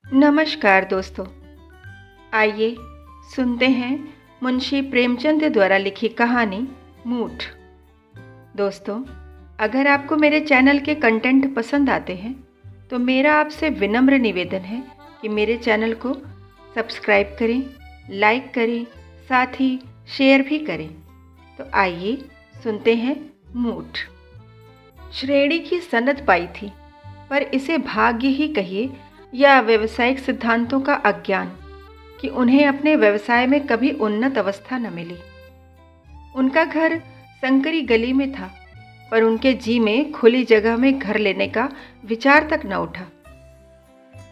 नमस्कार दोस्तों। आइए सुनते हैं मुंशी प्रेमचंद द्वारा लिखी कहानी मूठ। दोस्तों, अगर आपको मेरे चैनल के कंटेंट पसंद आते हैं तो मेरा आपसे विनम्र निवेदन है कि मेरे चैनल को सब्सक्राइब करें, लाइक करें, साथ ही शेयर भी करें। तो आइए सुनते हैं मूठ। श्रेणी की सनद पाई थी, पर इसे भाग्य ही कहिए या व्यावसायिक सिद्धांतों का अज्ञान कि उन्हें अपने व्यवसाय में कभी उन्नत अवस्था न मिली। उनका घर संकरी गली में था, पर उनके जी में खुली जगह में घर लेने का विचार तक न उठा।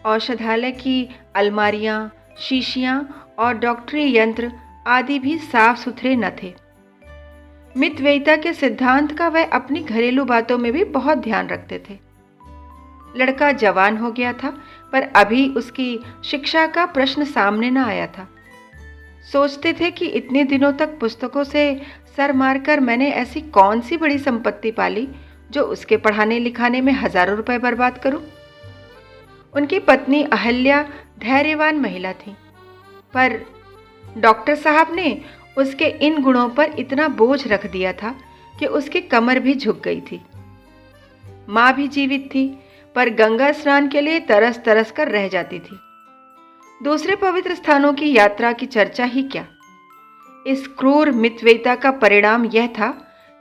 औषधालय की अलमारियां, शीशियां और डॉक्टरी यंत्र आदि भी साफ सुथरे न थे। मितव्ययिता के सिद्धांत का वह अपनी घरेलू बातों में भी बहुत ध्यान रखते थे। लड़का जवान हो गया था, पर अभी उसकी शिक्षा का प्रश्न सामने न आया था। सोचते थे कि इतने दिनों तक पुस्तकों से सर मारकर मैंने ऐसी कौन सी बड़ी संपत्ति पाली जो उसके पढ़ाने लिखाने में हजारों रुपए बर्बाद करूं। उनकी पत्नी अहल्या धैर्यवान महिला थी, पर डॉक्टर साहब ने उसके इन गुणों पर इतना बोझ रख दिया था कि उसकी कमर भी झुक गई थी। माँ भी जीवित थी, पर गंगा स्नान के लिए तरस तरस कर रह जाती थी। दूसरे पवित्र स्थानों की यात्रा की चर्चा ही क्या। इस क्रूर मितव्ययिता का परिणाम यह था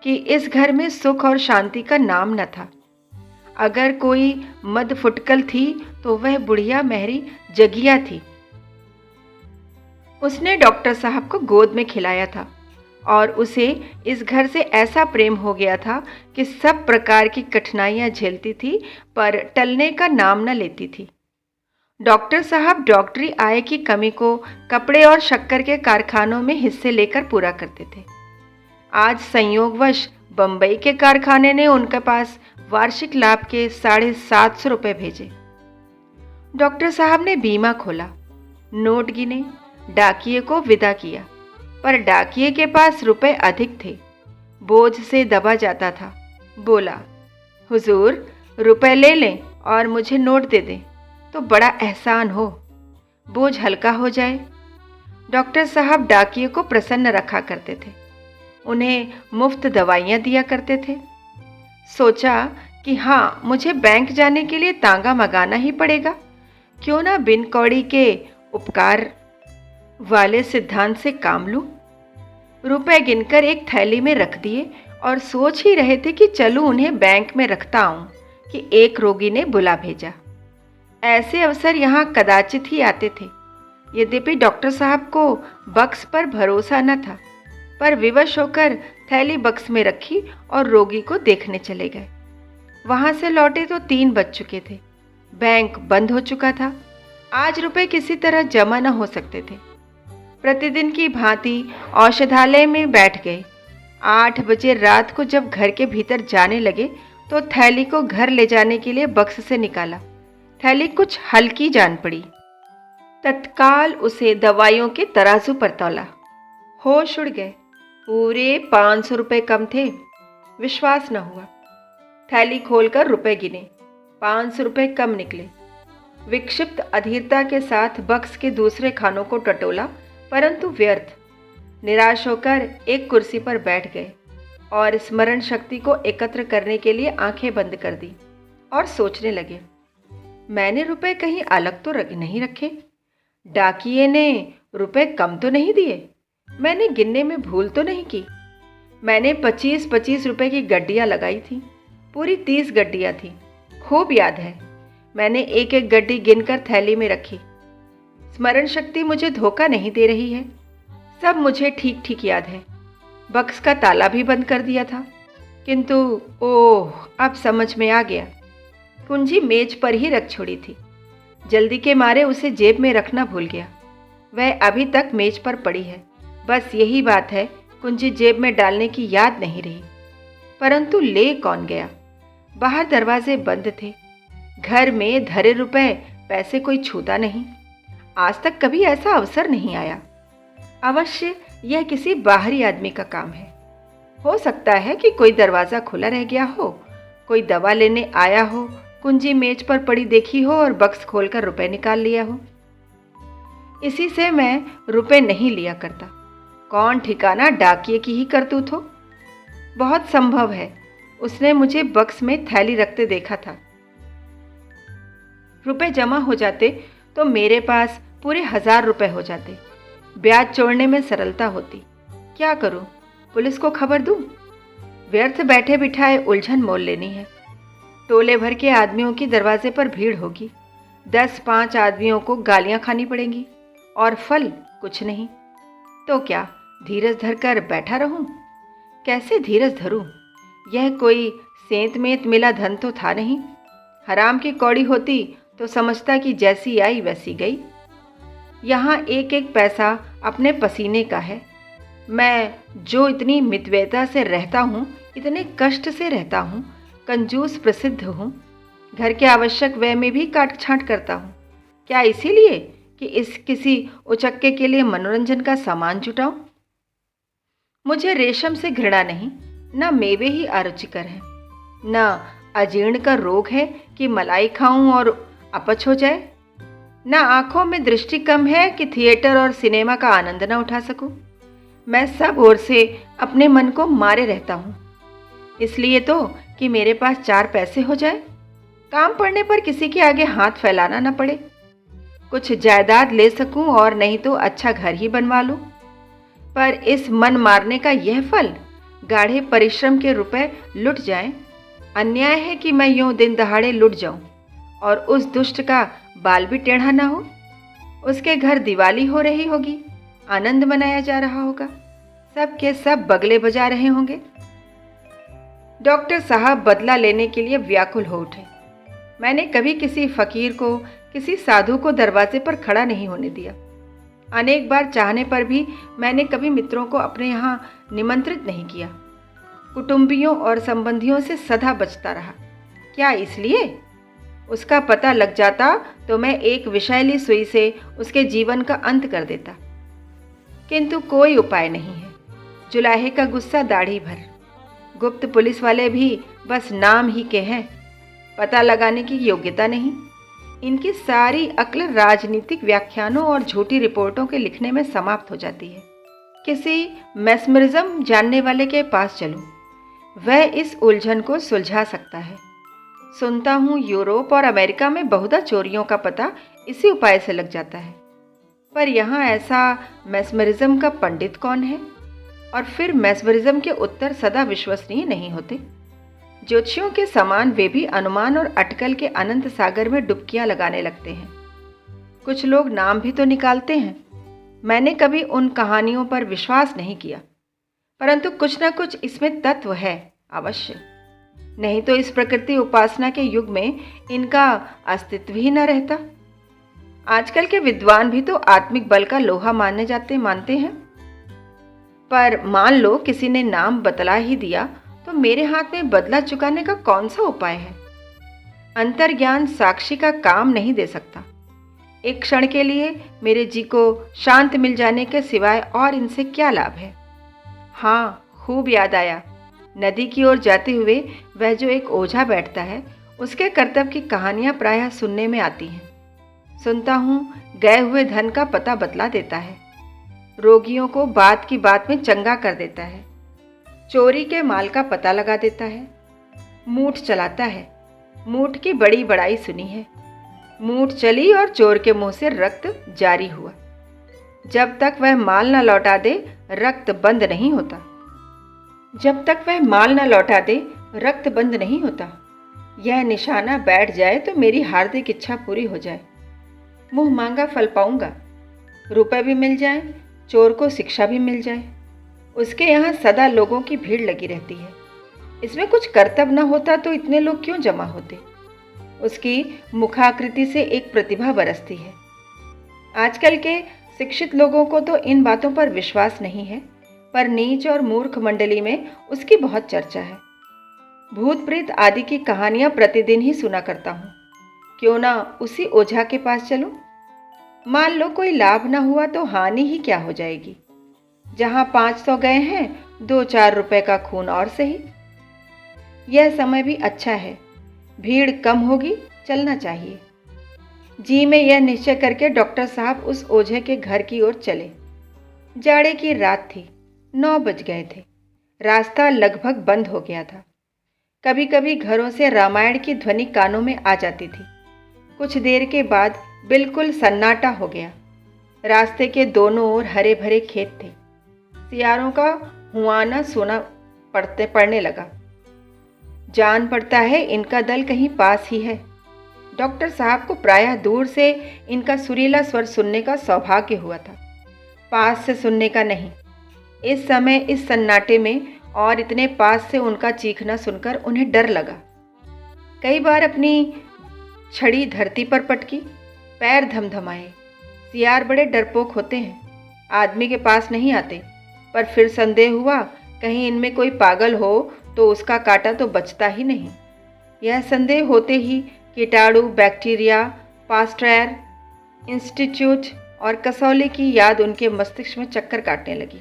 कि इस घर में सुख और शांति का नाम न था। अगर कोई मद फुटकल थी तो वह बुढ़िया मेहरी जगिया थी। उसने डॉक्टर साहब को गोद में खिलाया था और उसे इस घर से ऐसा प्रेम हो गया था कि सब प्रकार की कठिनाइयां झेलती थी, पर टलने का नाम न लेती थी। डॉक्टर साहब डॉक्टरी आय की कमी को कपड़े और शक्कर के कारखानों में हिस्से लेकर पूरा करते थे। आज संयोगवश बंबई के कारखाने ने उनके पास वार्षिक लाभ के 750 रुपये भेजे। डॉक्टर साहब ने बीमा खोला, नोट गिने, डाकिये को विदा किया, पर डाकिये के पास रुपए अधिक थे। बोझ से दबा जाता था। बोला, हुजूर, रुपए ले लें और मुझे नोट दे दें तो बड़ा एहसान हो, बोझ हल्का हो जाए। डॉक्टर साहब डाकिये को प्रसन्न रखा करते थे, उन्हें मुफ्त दवाइयाँ दिया करते थे। सोचा कि हाँ, मुझे बैंक जाने के लिए तांगा मंगाना ही पड़ेगा, क्यों ना बिन कौड़ी के उपकार वाले सिद्धांत से काम लूं। रुपए गिनकर एक थैली में रख दिए और सोच ही रहे थे कि चलूं उन्हें बैंक में रखता आऊं कि एक रोगी ने बुला भेजा। ऐसे अवसर यहाँ कदाचित ही आते थे। यद्यपि डॉक्टर साहब को बक्स पर भरोसा न था, पर विवश होकर थैली बक्स में रखी और रोगी को देखने चले गए। वहां से लौटे तो 3 बज चुके थे। बैंक बंद हो चुका था। आज रुपए किसी तरह जमा न हो सकते थे। प्रतिदिन की भांति औषधालय में बैठ गए। 8 बजे रात को जब घर के भीतर जाने लगे तो थैली को घर ले जाने के लिए बक्स से निकाला। थैली कुछ हल्की जान पड़ी। तत्काल उसे दवाइयों के तराजू पर तौला। होश उड़ गए। पूरे 500 रुपये कम थे। विश्वास न हुआ। थैली खोलकर रुपए गिने, 500 रुपये कम निकले। विक्षिप्त अधीरता के साथ बक्स के दूसरे खानों को टटोला, परंतु व्यर्थ। निराश होकर एक कुर्सी पर बैठ गए और स्मरण शक्ति को एकत्र करने के लिए आंखें बंद कर दी और सोचने लगे, मैंने रुपए कहीं अलग तो नहीं रखे, डाकिये ने रुपए कम तो नहीं दिए, मैंने गिनने में भूल तो नहीं की। मैंने 25-25 रुपए की गड्डियाँ लगाई थी, पूरी 30 गड्डियाँ थी, खूब याद है। मैंने एक एक गड्डी गिनकर थैली में रखी। स्मरण शक्ति मुझे धोखा नहीं दे रही है, सब मुझे ठीक ठीक याद है। बक्स का ताला भी बंद कर दिया था, किंतु ओह, अब समझ में आ गया। कुंजी मेज पर ही रख छोड़ी थी। जल्दी के मारे उसे जेब में रखना भूल गया। वह अभी तक मेज पर पड़ी है। बस यही बात है, कुंजी जेब में डालने की याद नहीं रही। परंतु ले कौन गया? बाहर दरवाजे बंद थे। घर में धरे रुपए पैसे कोई छूता नहीं। आज तक कभी ऐसा अवसर नहीं आया। अवश्य यह किसी बाहरी आदमी का काम है। हो सकता है कि कोई दरवाज़ा खुला रह गया हो, कोई दवा लेने आया हो, कुंजी मेज पर पड़ी देखी हो और बक्स खोलकर रुपए निकाल लिया हो। इसी से मैं रुपए नहीं लिया करता। कौन ठिकाना डाकिए की ही करतूत हो। बहुत संभव है उसने मुझे बक्स में थैली रखते देखा था। रुपए जमा हो जाते तो मेरे पास पूरे 1000 रुपए हो जाते। ब्याज जोड़ने में सरलता होती। क्या करूं? पुलिस को खबर दूं? व्यर्थ बैठे बिठाए उलझन मोल लेनी है। टोले भर के आदमियों की दरवाजे पर भीड़ होगी। 10-5 आदमियों को गालियां खानी पड़ेंगी और फल कुछ नहीं। तो क्या धीरज धरकर बैठा रहूं? कैसे धीरज धरूं? यह कोई सेंत मेंत मिला धन तो था नहीं। हराम की कौड़ी होती तो समझता कि जैसी आई वैसी गई। यहाँ एक एक पैसा अपने पसीने का है। मैं जो इतनी मितव्ययता से रहता हूँ, इतने कष्ट से रहता हूँ, कंजूस प्रसिद्ध हूँ, घर के आवश्यक व्यय में भी काट छांट करता हूँ। क्या इसीलिए कि इस किसी उचक्के के लिए मनोरंजन का सामान जुटाऊं? मुझे रेशम से घृणा नहीं, न मेवे ही अरुचिकर हैं, न अजीर्ण का रोग है कि मलाई खाऊं और अपच हो जाए, न आंखों में दृष्टि कम है कि थिएटर और सिनेमा का आनंद न उठा सकूं। मैं सब ओर से अपने मन को मारे रहता हूं, इसलिए तो कि मेरे पास 4 पैसे हो जाए, काम पड़ने पर किसी के आगे हाथ फैलाना न पड़े, कुछ जायदाद ले सकूं और नहीं तो अच्छा घर ही बनवा लूं। पर इस मन मारने का यह फल, गाढ़े परिश्रम के रुपए लुट जाएं। अन्याय है कि मैं यूं दिन दहाड़े लुट जाऊं और उस दुष्ट का बाल भी टेढ़ा ना हो। उसके घर दिवाली हो रही होगी, आनंद मनाया जा रहा होगा, सब के सब बगले बजा रहे होंगे। डॉक्टर साहब बदला लेने के लिए व्याकुल हो उठे। मैंने कभी किसी फकीर को, किसी साधु को दरवाजे पर खड़ा नहीं होने दिया। अनेक बार चाहने पर भी मैंने कभी मित्रों को अपने यहाँ निमंत्रित नहीं किया। कुटुंबियों और संबंधियों से सदा बचता रहा। क्या इसलिए? उसका पता लग जाता तो मैं एक विषैली सुई से उसके जीवन का अंत कर देता। किंतु कोई उपाय नहीं है। जुलाहे का गुस्सा दाढ़ी भर। गुप्त पुलिस वाले भी बस नाम ही के हैं, पता लगाने की योग्यता नहीं। इनकी सारी अक्ल राजनीतिक व्याख्यानों और झूठी रिपोर्टों के लिखने में समाप्त हो जाती है। किसी मैस्मरिज्म जानने वाले के पास चलूं, वह इस उलझन को सुलझा सकता है। सुनता हूँ यूरोप और अमेरिका में बहुधा चोरियों का पता इसी उपाय से लग जाता है। पर यहाँ ऐसा मैस्मरिज्म का पंडित कौन है? और फिर मैस्मरिज्म के उत्तर सदा विश्वसनीय नहीं होते। ज्योतिषियों के समान वे भी अनुमान और अटकल के अनंत सागर में डुबकियां लगाने लगते हैं। कुछ लोग नाम भी तो निकालते हैं। मैंने कभी उन कहानियों पर विश्वास नहीं किया, परंतु कुछ न कुछ इसमें तत्व है अवश्य। नहीं तो इस प्रकृति उपासना के युग में इनका अस्तित्व ही न रहता। आजकल के विद्वान भी तो आत्मिक बल का लोहा मानते हैं। पर मान लो किसी ने नाम बतला ही दिया तो मेरे हाथ में बदला चुकाने का कौन सा उपाय है? अंतर्ज्ञान साक्षी का काम नहीं दे सकता। एक क्षण के लिए मेरे जी को शांत मिल जाने के सिवाय और इनसे क्या लाभ है? हाँ, खूब याद आया। नदी की ओर जाते हुए वह जो एक ओझा बैठता है, उसके कर्तव्य की कहानियां प्रायः सुनने में आती हैं। सुनता हूँ गए हुए धन का पता बतला देता है, रोगियों को बात की बात में चंगा कर देता है, चोरी के माल का पता लगा देता है, मूठ चलाता है। मूठ की बड़ी बड़ाई सुनी है। मूठ चली और चोर के मुंह से रक्त जारी हुआ। जब तक वह माल न लौटा दे रक्त बंद नहीं होता। जब तक वह माल न लौटा दे रक्त बंद नहीं होता। यह निशाना बैठ जाए तो मेरी हार्दिक इच्छा पूरी हो जाए। मुंह मांगा फल पाऊंगा, रुपए भी मिल जाए, चोर को शिक्षा भी मिल जाए। उसके यहाँ सदा लोगों की भीड़ लगी रहती है। इसमें कुछ कर्तव्य न होता तो इतने लोग क्यों जमा होते? उसकी मुखाकृति से एक प्रतिभा बरसती है। आजकल के शिक्षित लोगों को तो इन बातों पर विश्वास नहीं है, पर नीच और मूर्ख मंडली में उसकी बहुत चर्चा है। भूत प्रेत आदि की कहानियां प्रतिदिन ही सुना करता हूँ। क्यों ना उसी ओझा के पास चलूं? मान लो कोई लाभ ना हुआ तो हानि ही क्या हो जाएगी। जहां 500 गए हैं 2-4 रुपए का खून और सही। यह समय भी अच्छा है। भीड़ कम होगी, चलना चाहिए। जी में यह निश्चय करके डॉक्टर साहब उस ओझे के घर की ओर चले। जाड़े की रात थी, 9 बज गए थे। रास्ता लगभग बंद हो गया था। कभी कभी घरों से रामायण की ध्वनि कानों में आ जाती थी। कुछ देर के बाद बिल्कुल सन्नाटा हो गया। रास्ते के दोनों ओर हरे भरे खेत थे। सियारों का हुआना सोना पड़ने लगा। जान पड़ता है इनका दल कहीं पास ही है। डॉक्टर साहब को प्रायः दूर से इनका सुरीला स्वर सुनने का सौभाग्य हुआ था, पास से सुनने का नहीं। इस समय इस सन्नाटे में और इतने पास से उनका चीखना सुनकर उन्हें डर लगा। कई बार अपनी छड़ी धरती पर पटकी, पैर धमधमाए। सियार बड़े डरपोक होते हैं, आदमी के पास नहीं आते। पर फिर संदेह हुआ कहीं इनमें कोई पागल हो तो उसका काटा तो बचता ही नहीं। यह संदेह होते ही कीटाणु, बैक्टीरिया, पास्टर, इंस्टीट्यूट और कसौली की याद उनके मस्तिष्क में चक्कर काटने लगी।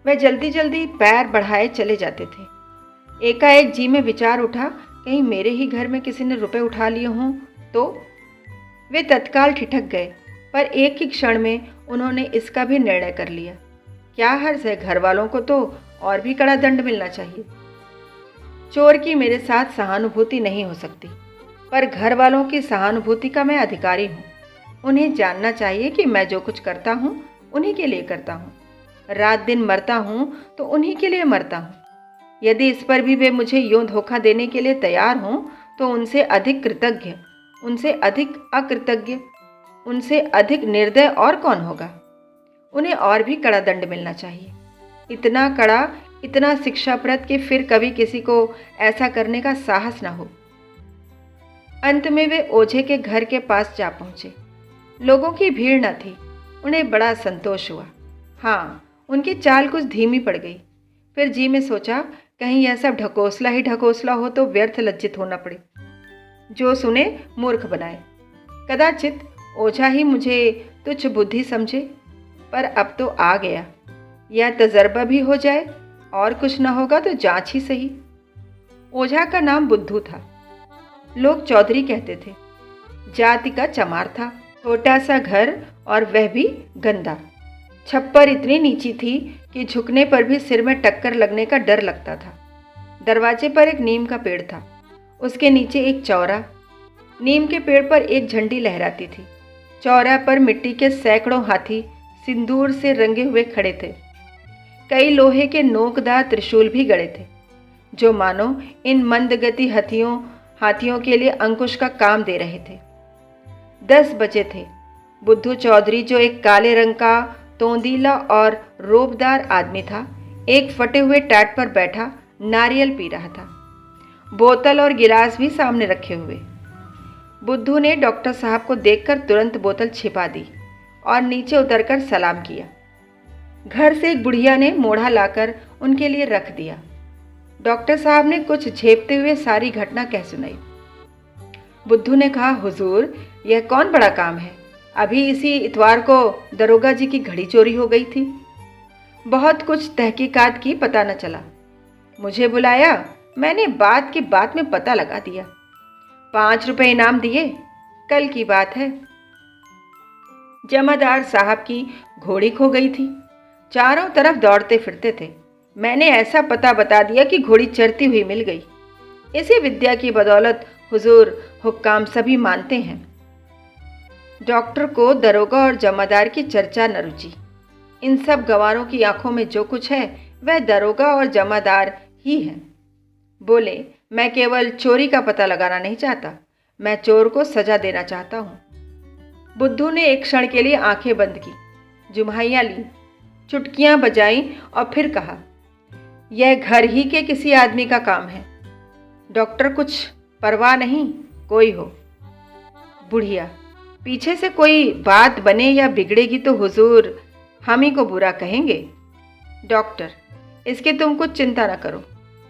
वह जल्दी जल्दी पैर बढ़ाए चले जाते थे। एकाएक जी में विचार उठा, कहीं मेरे ही घर में किसी ने रुपए उठा लिए हों तो। वे तत्काल ठिठक गए, पर एक ही क्षण में उन्होंने इसका भी निर्णय कर लिया। क्या हर्ज है, घर वालों को तो और भी कड़ा दंड मिलना चाहिए। चोर की मेरे साथ सहानुभूति नहीं हो सकती, पर घर वालों की सहानुभूति का मैं अधिकारी हूँ। उन्हें जानना चाहिए कि मैं जो कुछ करता हूँ उन्हीं के लिए करता हूँ। रात दिन मरता हूँ तो उन्हीं के लिए मरता हूँ। यदि इस पर भी वे मुझे यूं धोखा देने के लिए तैयार हों तो उनसे अधिक कृतज्ञ, उनसे अधिक अकृतज्ञ, उनसे अधिक निर्दय और कौन होगा। उन्हें और भी कड़ा दंड मिलना चाहिए, इतना कड़ा, इतना शिक्षाप्रद कि फिर कभी किसी को ऐसा करने का साहस न हो। अंत में वे ओझे के घर के पास जा पहुंचे। लोगों की भीड़ न थी। उन्हें बड़ा संतोष हुआ। हाँ, उनकी चाल कुछ धीमी पड़ गई। फिर जी में सोचा, कहीं यह सब ढकोसला ही ढकोसला हो तो व्यर्थ लज्जित होना पड़े। जो सुने मूर्ख बनाए। कदाचित ओझा ही मुझे तुच्छ बुद्धि समझे, पर अब तो आ गया। यह तजर्बा भी हो जाए, और कुछ न होगा तो जांच ही सही। ओझा का नाम बुद्धू था। लोग चौधरी कहते थे। जाति का चमार था। छोटा सा घर और वह भी गंदा। छप्पर इतनी नीची थी कि झुकने पर भी सिर में टक्कर लगने का डर लगता था। दरवाजे पर एक नीम का पेड़ था, उसके नीचे एक चौरा। नीम के पेड़ पर एक झंडी लहराती थी। चौरा पर मिट्टी के सैकड़ों हाथी सिंदूर से रंगे हुए खड़े थे। कई लोहे के नोकदार त्रिशूल भी गड़े थे, जो मानो इन मंदगति हाथियों के लिए अंकुश का काम दे रहे थे। 10 बजे थे। बुद्धू चौधरी, जो एक काले रंग का तोंदीला और रोबदार आदमी था, एक फटे हुए टाट पर बैठा नारियल पी रहा था, बोतल और गिलास भी सामने रखे हुए। बुद्धू ने डॉक्टर साहब को देखकर तुरंत बोतल छिपा दी और नीचे उतरकर सलाम किया। घर से एक बुढ़िया ने मोढ़ा लाकर उनके लिए रख दिया। डॉक्टर साहब ने कुछ झेपते हुए सारी घटना कह सुनाई। बुद्धू ने कहा, हुजूर, यह कौन बड़ा काम है। अभी इसी इतवार को दरोगा जी की घड़ी चोरी हो गई थी। बहुत कुछ तहकीकात की, पता न चला। मुझे बुलाया, मैंने बात की बात में पता लगा दिया। 5 रुपए इनाम दिए। कल की बात है। जमादार साहब की घोड़ी खो गई थी। चारों तरफ दौड़ते फिरते थे। मैंने ऐसा पता बता दिया कि घोड़ी चरती हुई मिल गई। इसी विद्या की बदौलत हुजूर हुक्काम सभी मानते हैं। डॉक्टर को दरोगा और जमादार की चर्चा न रुचि। इन सब गवारों की आंखों में जो कुछ है वह दरोगा और जमादार ही है। बोले, मैं केवल चोरी का पता लगाना नहीं चाहता, मैं चोर को सजा देना चाहता हूँ। बुद्धू ने एक क्षण के लिए आंखें बंद की, जुम्हाइयाँ ली, चुटकियाँ बजाईं और फिर कहा, यह घर ही के किसी आदमी का काम है। डॉक्टर, कुछ परवाह नहीं, कोई हो। बुढ़िया, पीछे से कोई बात बने या बिगड़ेगी तो हुजूर हम ही को बुरा कहेंगे। डॉक्टर, इसकी तुम कुछ चिंता न करो,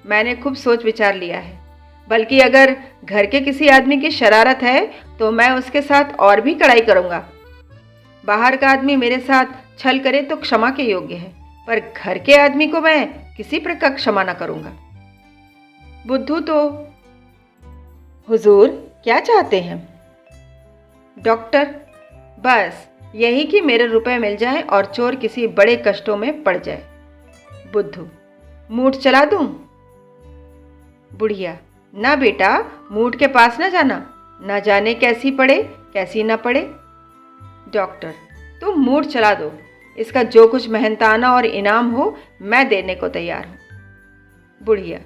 मैंने खूब सोच विचार लिया है। बल्कि अगर घर के किसी आदमी की शरारत है तो मैं उसके साथ और भी कड़ाई करूँगा। बाहर का आदमी मेरे साथ छल करे तो क्षमा के योग्य है, पर घर के आदमी को मैं किसी प्रकार क्षमा न करूँगा। बुद्धू तो हुजूर क्या चाहते हैं? डॉक्टर, बस यही कि मेरे रुपए मिल जाएं और चोर किसी बड़े कष्टों में पड़ जाए। बुद्धू, मूठ चला दूं? बुढ़िया, ना बेटा, मूठ के पास ना जाना, ना जाने कैसी पड़े कैसी ना पड़े। डॉक्टर, तुम मूठ चला दो, इसका जो कुछ मेहनताना और इनाम हो मैं देने को तैयार हूँ। बुढ़िया,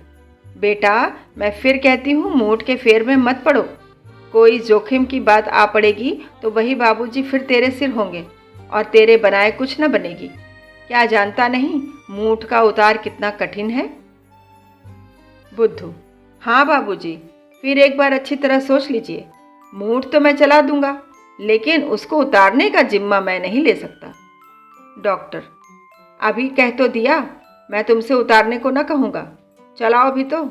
बेटा मैं फिर कहती हूँ मूठ के फेर में मत पड़ो, कोई जोखिम की बात आ पड़ेगी तो वही बाबूजी फिर तेरे सिर होंगे और तेरे बनाए कुछ न बनेगी। क्या जानता नहीं मूठ का उतार कितना कठिन है? बुद्धू, हाँ बाबूजी, फिर एक बार अच्छी तरह सोच लीजिए। मूठ तो मैं चला दूंगा, लेकिन उसको उतारने का जिम्मा मैं नहीं ले सकता। डॉक्टर, अभी कह तो दिया, मैं तुमसे उतारने को न कहूँगा, चलाओ भी तो।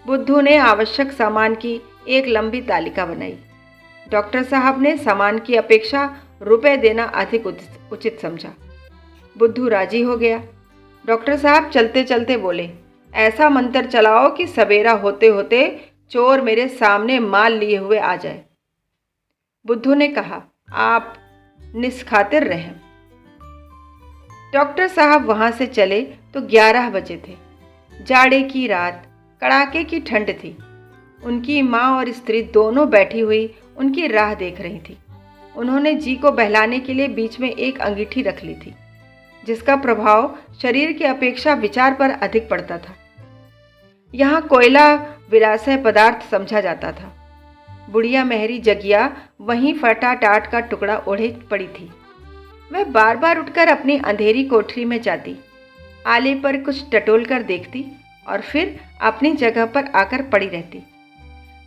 बुद्धू ने आवश्यक सामान की एक लंबी तालिका बनाई। डॉक्टर साहब ने सामान की अपेक्षा रुपए देना अधिक उचित समझा। बुद्धू राजी हो गया। डॉक्टर साहब चलते चलते बोले, ऐसा मंत्र चलाओ कि सवेरा होते होते चोर मेरे सामने माल लिए हुए आ जाए। बुद्धू ने कहा, आप निस्खातिर रहें। डॉक्टर साहब वहां से चले तो 11 बजे थे। जाड़े की रात, कड़ाके की ठंड थी। उनकी माँ और स्त्री दोनों बैठी हुई उनकी राह देख रही थी। उन्होंने जी को बहलाने के लिए बीच में एक अंगीठी रख ली थी, जिसका प्रभाव शरीर की अपेक्षा विचार पर अधिक पड़ता था। यहाँ कोयला विलासय पदार्थ समझा जाता था। बुढ़िया मेहरी जगिया वहीं फटा टाट का टुकड़ा ओढ़े पड़ी थी। वह बार बार उठकर अपनी अंधेरी कोठरी में जाती, आले पर कुछ टटोल कर देखती और फिर अपनी जगह पर आकर पड़ी रहती।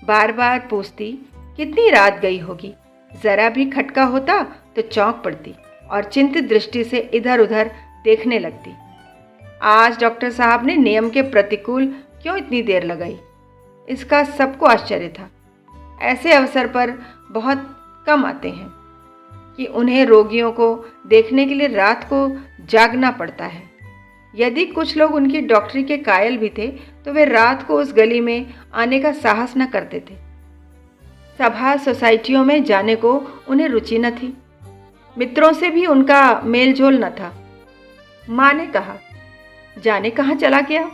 बार बार पूछती कितनी रात गई होगी। जरा भी खटका होता तो चौंक पड़ती और चिंतित दृष्टि से इधर उधर देखने लगती। आज डॉक्टर साहब ने नियम के प्रतिकूल क्यों इतनी देर लगाई, इसका सबको आश्चर्य था। ऐसे अवसर पर बहुत कम आते हैं कि उन्हें रोगियों को देखने के लिए रात को जागना पड़ता है। यदि कुछ लोग उनकी डॉक्टरी के कायल भी थे तो वे रात को उस गली में आने का साहस न करते थे। सभा सोसाइटियों में जाने को उन्हें रुचि न थी। मित्रों से भी उनका मेलजोल न था। माँ ने कहा, जाने कहाँ चला गया,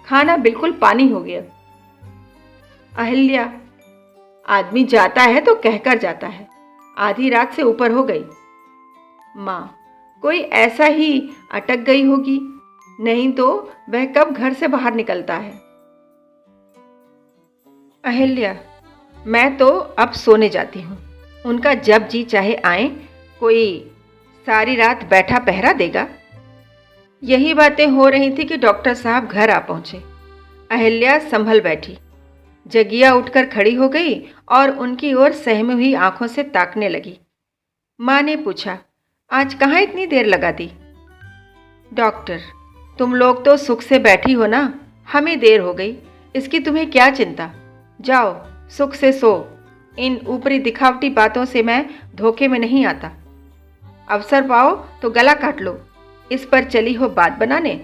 खाना बिल्कुल पानी हो गया। अहिल्या, आदमी जाता है तो कहकर जाता है, आधी रात से ऊपर हो गई। माँ, कोई ऐसा ही अटक गई होगी, नहीं तो वह कब घर से बाहर निकलता है। अहिल्या, मैं तो अब सोने जाती हूँ, उनका जब जी चाहे आए, कोई सारी रात बैठा पहरा देगा। यही बातें हो रही थी कि डॉक्टर साहब घर आ पहुंचे। अहिल्या संभल बैठी। जगिया उठकर खड़ी हो गई और उनकी ओर सहमी हुई आंखों से ताकने लगी। माँ ने पूछा, आज कहाँ इतनी देर लगा दी? डॉक्टर, तुम लोग तो सुख से बैठी हो ना, हमें देर हो गई, इसकी तुम्हें क्या चिंता। जाओ सुख से सो, इन ऊपरी दिखावटी बातों से मैं धोखे में नहीं आता। अवसर पाओ तो गला काट लो, इस पर चली हो बात बनाने।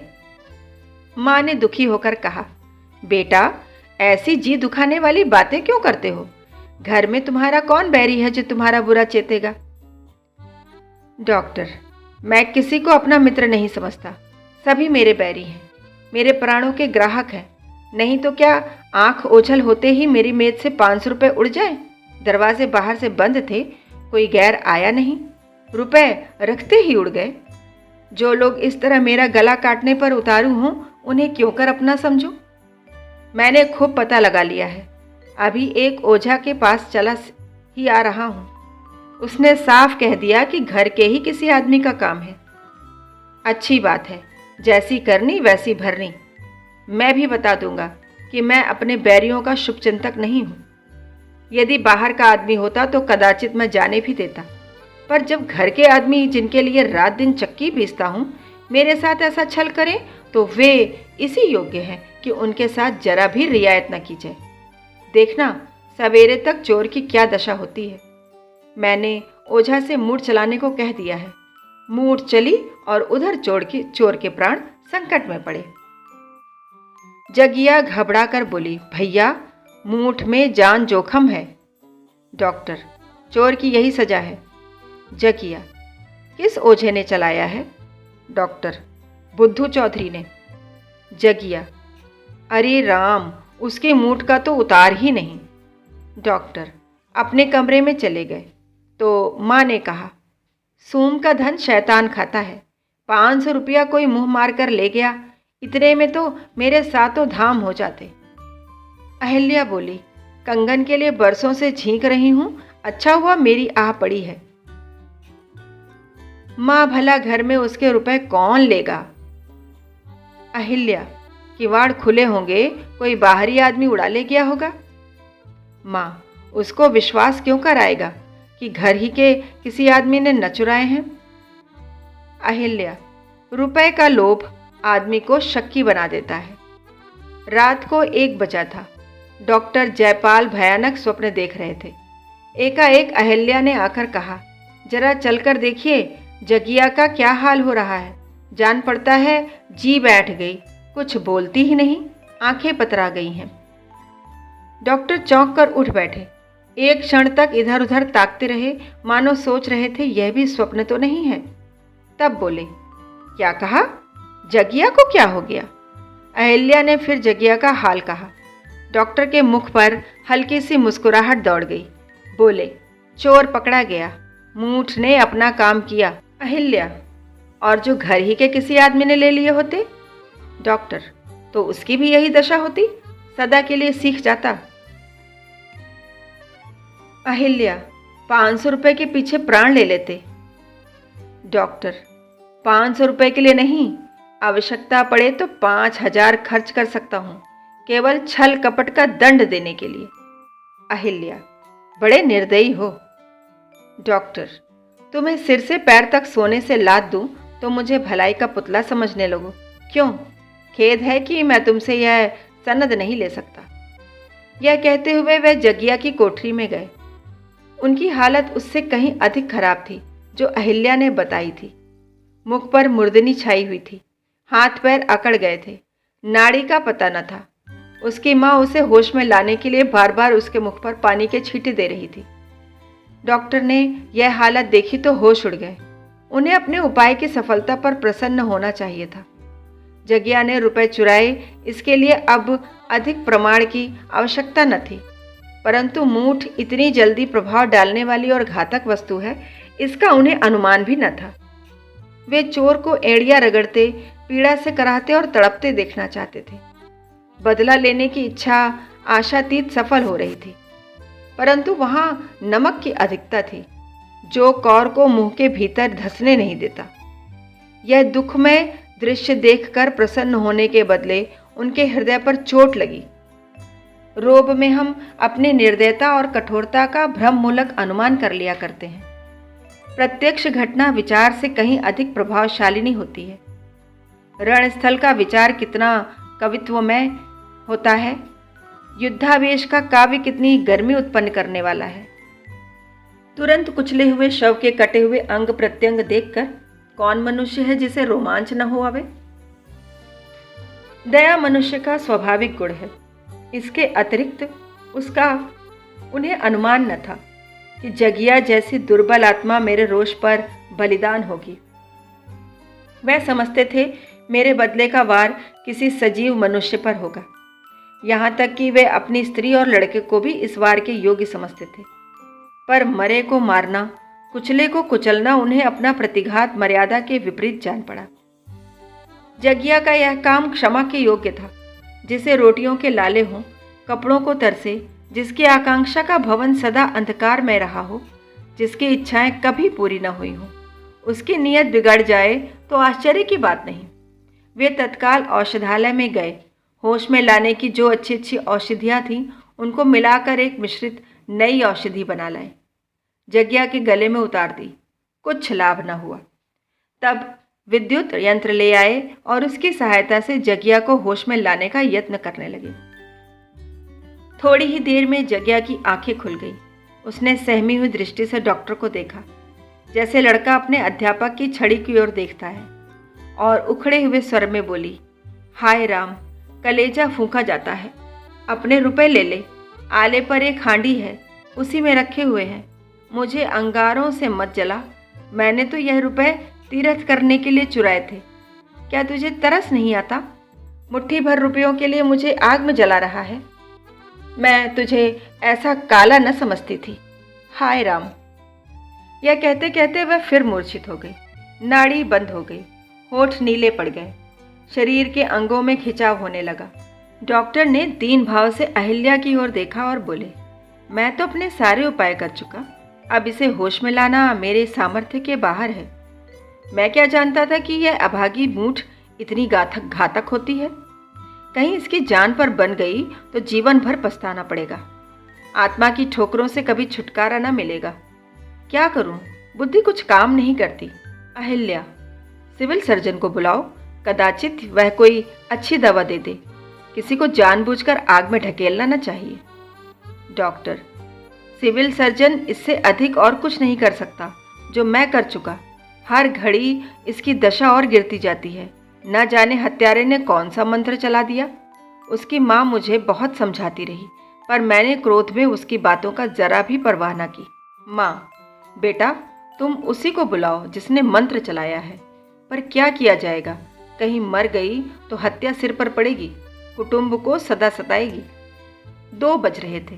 माँ ने दुखी होकर कहा, बेटा ऐसी जी दुखाने वाली बातें क्यों करते हो? घर में तुम्हारा कौन बैरी है जो तुम्हारा बुरा चेतेगा? डॉक्टर, मैं किसी को अपना मित्र नहीं समझता, सभी मेरे बैरी हैं, मेरे प्राणों के ग्राहक हैं। नहीं तो क्या आंख ओझल होते ही मेरी मेज से 500 रुपये उड़ जाए? दरवाजे बाहर से बंद थे, कोई गैर आया नहीं, रुपए रखते ही उड़ गए। जो लोग इस तरह मेरा गला काटने पर उतारू हों, उन्हें क्यों कर अपना समझो? मैंने खूब पता लगा लिया है, अभी एक ओझा के पास चला ही आ रहा हूँ। उसने साफ कह दिया कि घर के ही किसी आदमी का काम है। अच्छी बात है, जैसी करनी वैसी भरनी। मैं भी बता दूंगा कि मैं अपने बैरियों का शुभचिंतक नहीं हूँ। यदि बाहर का आदमी होता तो कदाचित मैं जाने भी देता, पर जब घर के आदमी जिनके लिए रात दिन चक्की पीसता हूँ मेरे साथ ऐसा छल करें तो वे इसी योग्य हैं कि उनके साथ जरा भी रियायत न की जाए। देखना सवेरे तक चोर की क्या दशा होती है। मैंने ओझा से मूठ चलाने को कह दिया है। मूठ चली और उधर चोर के प्राण संकट में पड़े। जगिया घबरा कर बोली, भैया मूठ में जान जोखम है। डॉक्टर, चोर की यही सजा है। जगिया, किस ओझे ने चलाया है? डॉक्टर, बुद्धू चौधरी ने। जगिया, अरे राम, उसके मूठ का तो उतार ही नहीं। डॉक्टर अपने कमरे में चले गए तो माँ ने कहा, सूम का धन शैतान खाता है। 500 रुपया कोई मुंह मार कर ले गया, इतने में तो मेरे सातों धाम हो जाते। अहिल्या बोली, कंगन के लिए बरसों से झींक रही हूं, अच्छा हुआ मेरी आह पड़ी है। माँ, भला घर में उसके रुपए कौन लेगा? अहिल्या, किवाड़ खुले होंगे, कोई बाहरी आदमी उड़ा ले गया होगा। माँ, उसको विश्वास क्यों कराएगा कि घर ही के किसी आदमी ने न चुराए हैं? अहिल्या, रुपए का लोभ आदमी को शक्की बना देता है। रात को 1 बजा था। डॉक्टर जयपाल भयानक स्वप्न देख रहे थे। एकाएक अहिल्या ने आकर कहा, जरा चलकर देखिए जगिया का क्या हाल हो रहा है। जान पड़ता है जी बैठ गई, कुछ बोलती ही नहीं, आंखें पतरा गई हैं। डॉक्टर चौंक कर उठ बैठे। एक क्षण तक इधर उधर ताकते रहे, मानो सोच रहे थे यह भी स्वप्न तो नहीं है। तब बोले, क्या कहा? जगिया को क्या हो गया? अहिल्या ने फिर जगिया का हाल कहा। डॉक्टर के मुख पर हल्की सी मुस्कुराहट दौड़ गई। बोले, चोर पकड़ा गया, मूठ ने अपना काम किया। अहिल्या, और जो घर ही के किसी आदमी ने ले लिए होते? डॉक्टर, तो उसकी भी यही दशा होती, सदा के लिए सीख जाता। अहिल्या, 500 रुपए के पीछे प्राण ले लेते। डॉक्टर, 500 रुपए के लिए नहीं, आवश्यकता पड़े तो 5000 खर्च कर सकता हूं, केवल छल कपट का दंड देने के लिए। अहिल्या, बड़े निर्दयी हो। डॉक्टर, तुम्हें सिर से पैर तक सोने से लाद दूं तो मुझे भलाई का पुतला समझने लगो। क्यों? खेद है कि मैं तुमसे यह सनद नहीं ले सकता। यह कहते हुए वह जगिया की कोठरी में गए। उनकी हालत उससे कहीं अधिक खराब थी जो अहिल्या ने बताई थी। मुख पर मुर्दनी छाई हुई थी, हाथ पैर अकड़ गए थे, नाड़ी का पता न था। उसकी माँ उसे होश में लाने के लिए बार बार उसके मुख पर पानी के छींटे दे रही थी। डॉक्टर ने यह हालत देखी तो होश उड़ गए। उन्हें अपने उपाय की सफलता पर प्रसन्न होना चाहिए था। जगिया ने रुपए चुराए, इसके लिए अब अधिक प्रमाण की आवश्यकता न थी, परंतु मूठ इतनी जल्दी प्रभाव डालने वाली और घातक वस्तु है, इसका उन्हें अनुमान भी न था। वे चोर को एड़िया रगड़ते, पीड़ा से कराहते और तड़पते देखना चाहते थे। बदला लेने की इच्छा आशातीत सफल हो रही थी, परंतु वहां नमक की अधिकता थी जो कौर को मुंह के भीतर धंसने नहीं देता। यह दुखमय दृश्य देखकर प्रसन्न होने के बदले उनके हृदय पर चोट लगी। रोब में हम अपनी निर्दयता और कठोरता का भ्रममूलक अनुमान कर लिया करते हैं। प्रत्यक्ष घटना विचार से कहीं अधिक प्रभावशालिनी होती है। रणस्थल का विचार कितना कवित्वमय होता है, युद्धावेश का काव्य कितनी गर्मी उत्पन्न करने वाला है। तुरंत कुचले हुए शव के कटे हुए अंग प्रत्यंग देखकर कौन मनुष्य है जिसे रोमांच न हो आवे? दया मनुष्य का स्वाभाविक गुण है, इसके अतिरिक्त उसका उन्हें अनुमान न था कि जगिया जैसी दुर्बल आत्मा मेरे रोष पर बलिदान होगी। वह समझते थे मेरे बदले का वार किसी सजीव मनुष्य पर होगा। यहाँ तक कि वे अपनी स्त्री और लड़के को भी इस वार के योग्य समझते थे। पर मरे को मारना, कुचले को कुचलना उन्हें अपना प्रतिघात मर्यादा के विपरीत जान पड़ा। जगिया का यह काम क्षमा के योग्य था। जिसे रोटियों के लाले हों, कपड़ों को तरसे, जिसकी आकांक्षा का भवन सदा अंधकार में रहा हो, जिसकी इच्छाएं कभी पूरी न हुई हों, उसकी नीयत बिगड़ जाए तो आश्चर्य की बात नहीं। वे तत्काल औषधालय में गए। होश में लाने की जो अच्छी अच्छी औषधियाँ थीं, उनको मिलाकर एक मिश्रित नई औषधि बना लाए। जगिया के गले में उतार दी, कुछ लाभ न हुआ। तब विद्युत यंत्र ले आए और उसकी सहायता से जगिया को होश में लाने का यत्न करने लगे। थोड़ी ही देर में जगिया की आंखें खुल गई। उसने सहमी हुई दृष्टि से डॉक्टर को देखा, जैसे लड़का अपने अध्यापक की छड़ी की ओर देखता है, और उखड़े हुए स्वर में बोली, हाय राम, कलेजा फूंका जाता है। अपने रुपए ले ले, आले पर एक हांडी है, उसी में रखे हुए हैं। मुझे अंगारों से मत जला, मैंने तो यह रुपए तीर्थ करने के लिए चुराए थे। क्या तुझे तरस नहीं आता? मुट्ठी भर रुपयों के लिए मुझे आग में जला रहा है। मैं तुझे ऐसा काला न समझती थी। हाय राम। यह कहते कहते वह फिर मूर्छित हो गई। नाड़ी बंद हो गई, होठ नीले पड़ गए, शरीर के अंगों में खिंचाव होने लगा। डॉक्टर ने दीन भाव से अहिल्या की ओर देखा और बोले, मैं तो अपने सारे उपाय कर चुका, अब इसे होश में लाना मेरे सामर्थ्य के बाहर है। मैं क्या जानता था कि यह अभागी मूठ इतनी घातक होती है। कहीं इसकी जान पर बन गई तो जीवन भर पछताना पड़ेगा। आत्मा की ठोकरों से कभी छुटकारा न मिलेगा। क्या करूं, बुद्धि कुछ काम नहीं करती। अहिल्या, सिविल सर्जन को बुलाओ, कदाचित वह कोई अच्छी दवा दे दे। किसी को जानबूझकर आग में ढकेलना न चाहिए। डॉक्टर, सिविल सर्जन इससे अधिक और कुछ नहीं कर सकता जो मैं कर चुका। हर घड़ी इसकी दशा और गिरती जाती है। न जाने हत्यारे ने कौन सा मंत्र चला दिया। उसकी माँ मुझे बहुत समझाती रही, पर मैंने क्रोध में उसकी बातों का जरा भी परवाह न की। माँ, बेटा तुम उसी को बुलाओ जिसने मंत्र चलाया है। पर क्या किया जाएगा, कहीं मर गई तो हत्या सिर पर पड़ेगी, कुटुंब को सदा सताएगी। 2 बज रहे थे।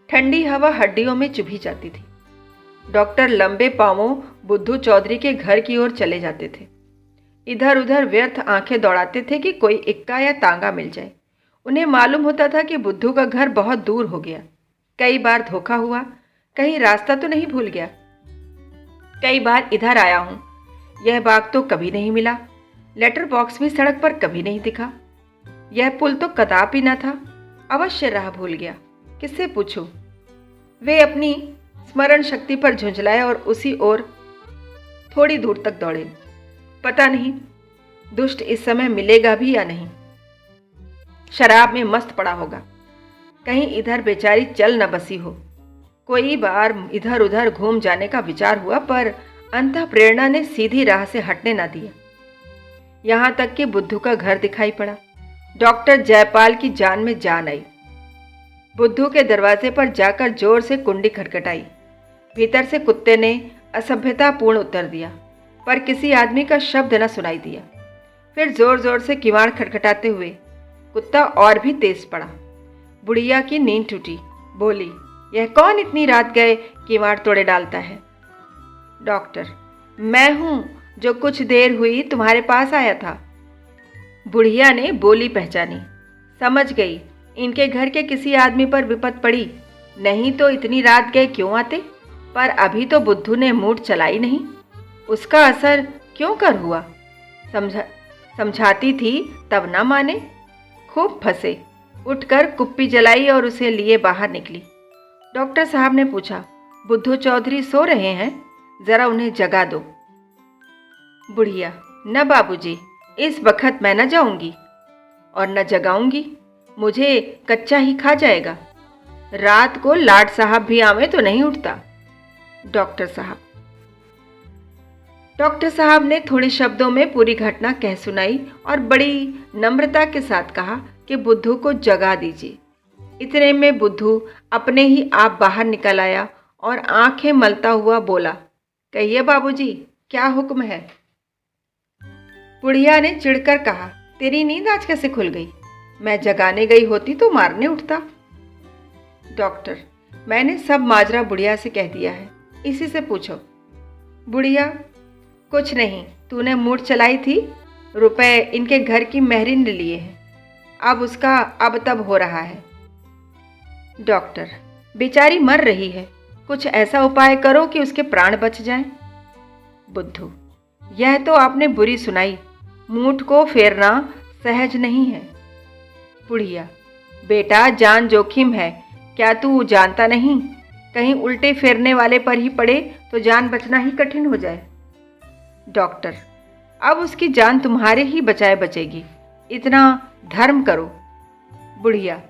ठंडी हवा हड्डियों में चुभी जाती थी। डॉक्टर लंबे पांवों बुद्धू चौधरी के घर की ओर चले जाते थे। इधर उधर व्यर्थ आंखें दौड़ाते थे कि कोई इक्का या तांगा मिल जाए। उन्हें मालूम होता था कि बुद्धू का घर बहुत दूर हो गया। कई बार धोखा हुआ, कहीं रास्ता तो नहीं भूल गया। कई बार इधर आया हूं, यह बाग तो कभी नहीं मिला। लेटर बॉक्स भी सड़क पर कभी नहीं दिखा। यह पुल तो कदापि न था। अवश्य राह भूल गया, किससे पूछूं? वे अपनी स्मरण शक्ति पर झुंझलाए और उसी ओर थोड़ी दूर तक दौड़े। पता नहीं दुष्ट इस समय मिलेगा भी या नहीं। शराब में मस्त पड़ा होगा। कहीं इधर बेचारी चल न बसी हो। कोई बार इधर उधर घूम जाने का विचार हुआ, पर अंतः प्रेरणा ने सीधी राह से हटने न दिया। यहां तक कि बुद्धू का घर दिखाई पड़ा। डॉक्टर जयपाल की जान में जान आई। बुद्धू के दरवाजे पर जाकर जोर से कुंडी खटखटाई। भीतर से कुत्ते ने असभ्यतापूर्ण उत्तर दिया, पर किसी आदमी का शब्द न सुनाई दिया। फिर जोर जोर से किवाड़ खटखटाते हुए कुत्ता और भी तेज पड़ा। बुढ़िया की नींद टूटी। बोली, यह कौन इतनी रात गए किवाड़ तोड़े डालता है? डॉक्टर, मैं हूं जो कुछ देर हुई तुम्हारे पास आया था। बुढ़िया ने बोली पहचानी। समझ गई, इनके घर के किसी आदमी पर विपत पड़ी, नहीं तो इतनी रात गए क्यों आते। पर अभी तो बुद्धू ने मूठ चलाई नहीं, उसका असर क्यों कर हुआ? समझाती थी तब ना माने। खूब फंसे। उठकर कुप्पी जलाई और उसे लिए बाहर निकली। डॉक्टर साहब ने पूछा, बुद्धू चौधरी सो रहे हैं, जरा उन्हें जगा दो। बुढ़िया, न बाबूजी, इस वक्त मैं न जाऊंगी और न जगाऊंगी, मुझे कच्चा ही खा जाएगा। रात को लाड साहब भी आवे तो नहीं उठता। डॉक्टर साहब ने थोड़े शब्दों में पूरी घटना कह सुनाई और बड़ी नम्रता के साथ कहा कि बुद्धू को जगा दीजिए। इतने में बुद्धू अपने ही आप बाहर निकल आया और आंखें मलता हुआ बोला, कहिए बाबूजी, क्या हुक्म है? बुढ़िया ने चिढ़कर कहा, तेरी नींद आज कैसे खुल गई? मैं जगाने गई होती तो मारने उठता। डॉक्टर, मैंने सब माजरा बुढ़िया से कह दिया है, इसी से पूछो। बुढ़िया, कुछ नहीं, तूने मूठ चलाई थी, रुपए इनके घर की मेहरीन ने लिए हैं, अब उसका अब तब हो रहा है। डॉक्टर, बेचारी मर रही है, कुछ ऐसा उपाय करो कि उसके प्राण बच जाएं। बुद्धू, यह तो आपने बुरी सुनाई, मूठ को फेरना सहज नहीं है। बुढ़िया, बेटा जान जोखिम है, क्या तू जानता नहीं? कहीं उल्टे फेरने वाले पर ही पड़े तो जान बचना ही कठिन हो जाए। डॉक्टर, अब उसकी जान तुम्हारे ही बचाए बचेगी, इतना धर्म करो। बुढ़िया,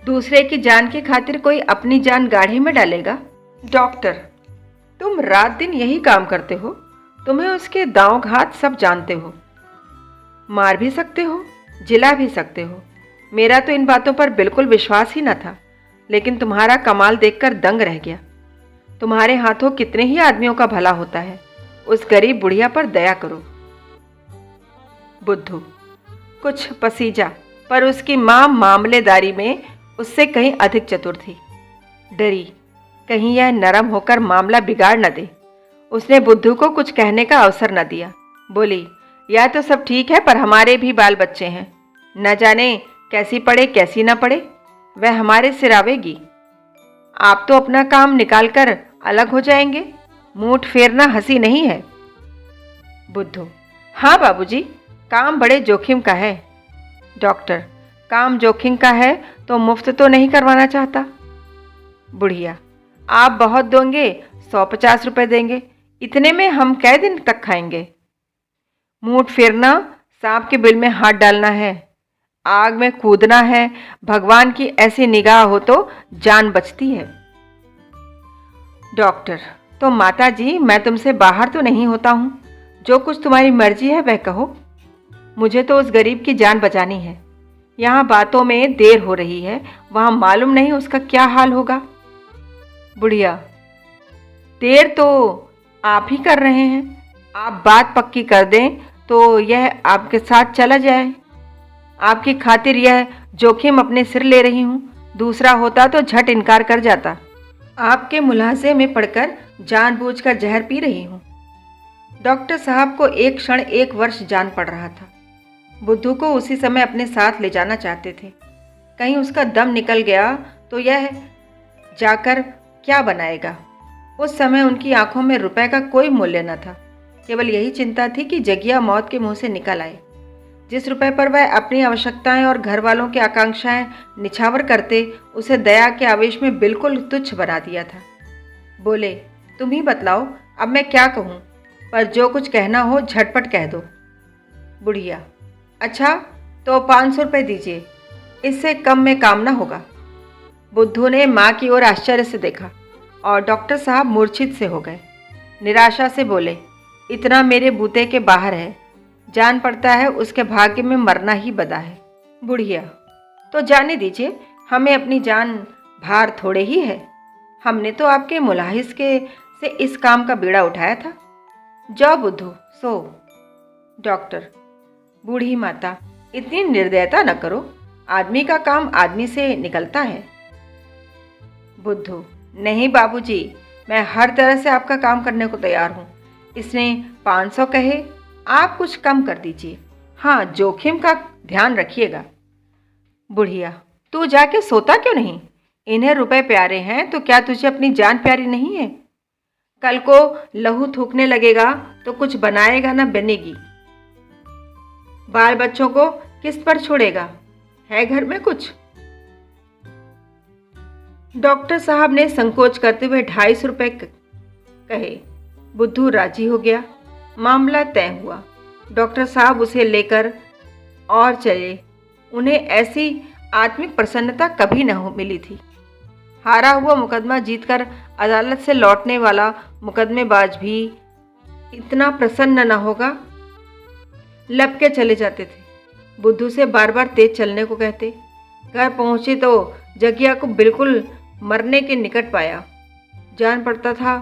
दूसरे की जान की खातिर कोई अपनी जान गाढ़े में डालेगा? डॉक्टर, तुम रात दिन यही काम करते हो, तुम्हें उसके दांव घात सब जानते हो। मार भी सकते हो, जिला भी सकते हो। मेरा तो इन बातों पर बिल्कुल विश्वास ही न था, लेकिन तुम्हारा कमाल देखकर दंग रह गया। तुम्हारे हाथों कितने ही आदमियों का भला होता है। उस गरीब बुढ़िया पर दया करो। बुद्धू: कुछ पसीजा, पर उसकी मां मामलेदारी में उससे कहीं अधिक चतुर थी। डरी कहीं यह नरम होकर मामला बिगाड़ न दे। उसने बुद्धू को कुछ कहने का अवसर न दिया। बोली, यह तो सब ठीक है, पर हमारे भी बाल बच्चे हैं। न जाने कैसी पड़े कैसी न पड़े, वह हमारे सिर आवेगी। आप तो अपना काम निकाल कर अलग हो जाएंगे। मूठ फेरना हंसी नहीं है। बुद्धू: हाँ बाबूजी, काम बड़े जोखिम का है। डॉक्टर: काम जोखिम का है तो मुफ्त तो नहीं करवाना चाहता। बुढ़िया: आप बहुत दोगे, 150 रुपये देंगे, इतने में हम कै दिन तक खाएंगे। मूठ फेरना, सांप के बिल में हाथ डालना है, आग में कूदना है। भगवान की ऐसी निगाह हो तो जान बचती है। डॉक्टर: तो माता जी, मैं तुमसे बाहर तो नहीं होता हूँ, जो कुछ तुम्हारी मर्जी है वह कहो। मुझे तो उस गरीब की जान बचानी है। यहाँ बातों में देर हो रही है, वहाँ मालूम नहीं उसका क्या हाल होगा। बुढ़िया: देर तो आप ही कर रहे हैं। आप बात पक्की कर दें तो यह आपके साथ चला जाए। आपकी खातिर यह जोखिम अपने सिर ले रही हूँ। दूसरा होता तो झट इनकार कर जाता। आपके मुलाजे में पड़कर जानबूझकर जहर पी रही हूँ। डॉक्टर साहब को एक क्षण 1 वर्ष जान पड़ रहा था। बुद्धू को उसी समय अपने साथ ले जाना चाहते थे। कहीं उसका दम निकल गया तो यह जाकर क्या बनाएगा। उस समय उनकी आंखों में रुपए का कोई मूल्य न था। केवल यही चिंता थी कि जगिया मौत के मुंह से निकल आए। जिस रुपए पर वह अपनी आवश्यकताएं और घर वालों की आकांक्षाएं निछावर करते, उसे दया के आवेश में बिल्कुल तुच्छ बना दिया था। बोले, तुम ही बतलाओ अब मैं क्या कहूँ, पर जो कुछ कहना हो झटपट कह दो। बुढ़िया: अच्छा तो 500 रुपये दीजिए, इससे कम में काम ना होगा। बुद्धू ने माँ की ओर आश्चर्य से देखा और डॉक्टर साहब मूर्छित से हो गए। निराशा से बोले, इतना मेरे बूते के बाहर है। जान पड़ता है उसके भाग्य में मरना ही बदा है। बुढ़िया: तो जाने दीजिए, हमें अपनी जान भार थोड़े ही है। हमने तो आपके मुलाहिस के से इस काम का बीड़ा उठाया था। जाओ बुद्धू, सो। डॉक्टर: बूढ़ी माता, इतनी निर्दयता न करो। आदमी का काम आदमी से निकलता है। बुद्धू: नहीं बाबूजी, मैं हर तरह से आपका काम करने को तैयार हूँ। इसने 500 कहे, आप कुछ कम कर दीजिए। हाँ, जोखिम का ध्यान रखिएगा। बुढ़िया: तू जाके सोता क्यों नहीं? इन्हें रुपए प्यारे हैं तो क्या तुझे अपनी जान प्यारी नहीं है? कल को लहू थूकने लगेगा तो कुछ बनाएगा ना बनेगी। बाल बच्चों को किस पर छोड़ेगा? है घर में कुछ? डॉक्टर साहब ने संकोच करते हुए 250 रुपये कहे। बुद्धू राजी हो गया। मामला तय हुआ। डॉक्टर साहब उसे लेकर और चले। उन्हें ऐसी आत्मिक प्रसन्नता कभी न मिली थी। हारा हुआ मुकदमा जीतकर अदालत से लौटने वाला मुकदमेबाज भी इतना प्रसन्न न होगा। लपके चले जाते थे। बुद्धू से बार बार तेज चलने को कहते। घर पहुंचे तो जगिया को बिल्कुल मरने के निकट पाया। जान पड़ता था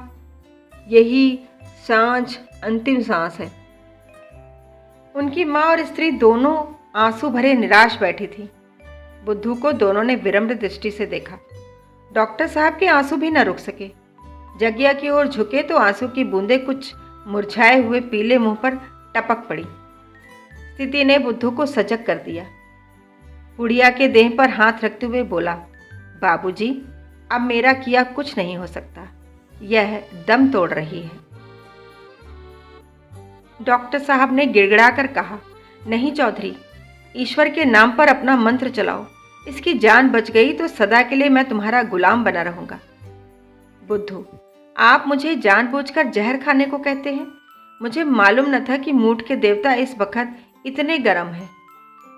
यही सांझ अंतिम सांस है। उनकी माँ और स्त्री दोनों आंसू भरे निराश बैठी थी। बुद्धू को दोनों ने विनम्र दृष्टि से देखा। डॉक्टर साहब के आंसू भी न रुक सके। जगिया की ओर झुके तो आंसू की बूंदें कुछ मुरझाए हुए पीले मुंह पर टपक पड़ी। स्थिति ने बुद्धू को सजग कर दिया। बुढ़िया के देह पर हाथ रखते हुए बोला, बाबूजी, अब मेरा किया कुछ नहीं हो सकता। यह दम तोड़ रही है। डॉक्टर साहब ने गिड़गिड़ाकर कहा, नहीं चौधरी, ईश्वर के नाम पर अपना मंत्र चलाओ। इसकी जान बच गई तो सदा के लिए मैं तुम्हारा गुलाम बना रहूंगा। बुद्धू, आप मुझे जानबूझकर जहर खाने को कहते हैं। मुझे मालूम न था कि मूठ के देवता इस वक्त इतने गर्म हैं।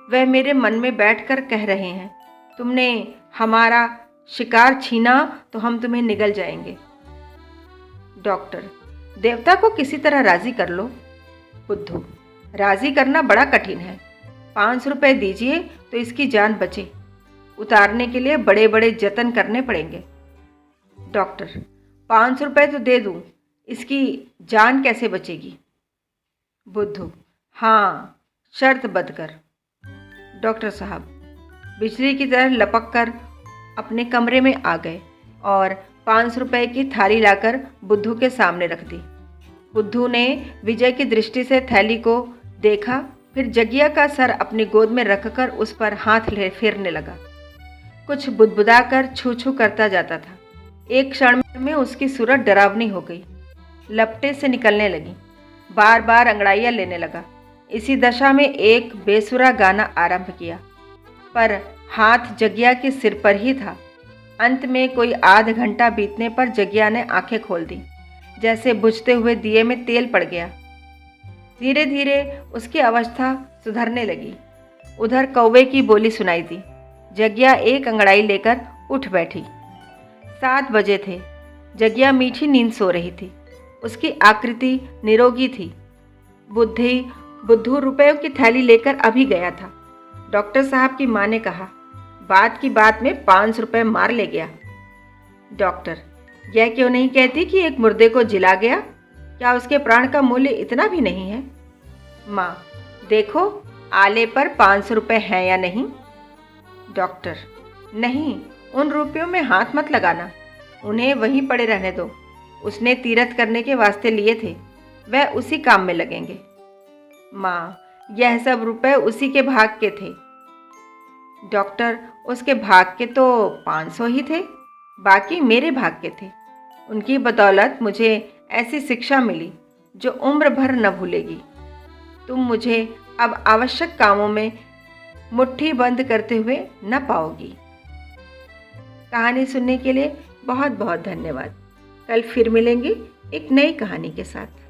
वह मेरे मन में बैठकर कह रहे हैं, तुमने हमारा शिकार छीना तो हम तुम्हें निगल जाएंगे। डॉक्टर, देवता को किसी तरह राजी कर लो। बुद्धू, राज़ी करना बड़ा कठिन है। 500 रुपये दीजिए तो इसकी जान बचे। उतारने के लिए बड़े बड़े जतन करने पड़ेंगे। डॉक्टर, 500 रुपये तो दे दूँ, इसकी जान कैसे बचेगी? बुद्धू, हाँ, शर्त बदकर। डॉक्टर साहब बिजली की तरह लपक कर अपने कमरे में आ गए और 500 रुपये की थाली लाकर बुद्धू के सामने रख दी। बुद्धू ने विजय की दृष्टि से थैली को देखा, फिर जगिया का सर अपनी गोद में रखकर उस पर हाथ फेरने लगा। कुछ बुदबुदाकर छू छू करता जाता था। एक क्षण में उसकी सूरत डरावनी हो गई, लपटे से निकलने लगी, बार बार अंगड़ाइयाँ लेने लगा। इसी दशा में एक बेसुरा गाना आरंभ किया, पर हाथ जगिया के सिर पर ही था। अंत में कोई आध घंटा बीतने पर जगिया ने आंखें खोल दी, जैसे बुझते हुए दिए में तेल पड़ गया। धीरे धीरे उसकी अवस्था सुधरने लगी। उधर कौवे की बोली सुनाई दी। जगिया एक अंगड़ाई लेकर उठ बैठी। 7 बजे थे। जगिया मीठी नींद सो रही थी। उसकी आकृति निरोगी थी। बुद्धू रुपयों की थैली लेकर अभी गया था। डॉक्टर साहब की माँ ने कहा, बात की बात में 500 रुपये मार ले गया। डॉक्टर, यह क्यों नहीं कहती कि एक मुर्दे को जिला गया? क्या उसके प्राण का मूल्य इतना भी नहीं है? माँ, देखो आले पर 500 रुपये हैं या नहीं? डॉक्टर, नहीं, उन रुपयों में हाथ मत लगाना, उन्हें वहीं पड़े रहने दो। उसने तीरथ करने के वास्ते लिए थे, वह उसी काम में लगेंगे। माँ, यह सब रुपए उसी के भाग के थे। डॉक्टर, उसके भाग के तो 500 ही थे, बाकी मेरे भाग के थे। उनकी बदौलत मुझे ऐसी शिक्षा मिली जो उम्र भर न भूलेगी। तुम मुझे अब आवश्यक कामों में मुट्ठी बंद करते हुए न पाओगी। कहानी सुनने के लिए बहुत बहुत धन्यवाद। कल फिर मिलेंगे एक नई कहानी के साथ।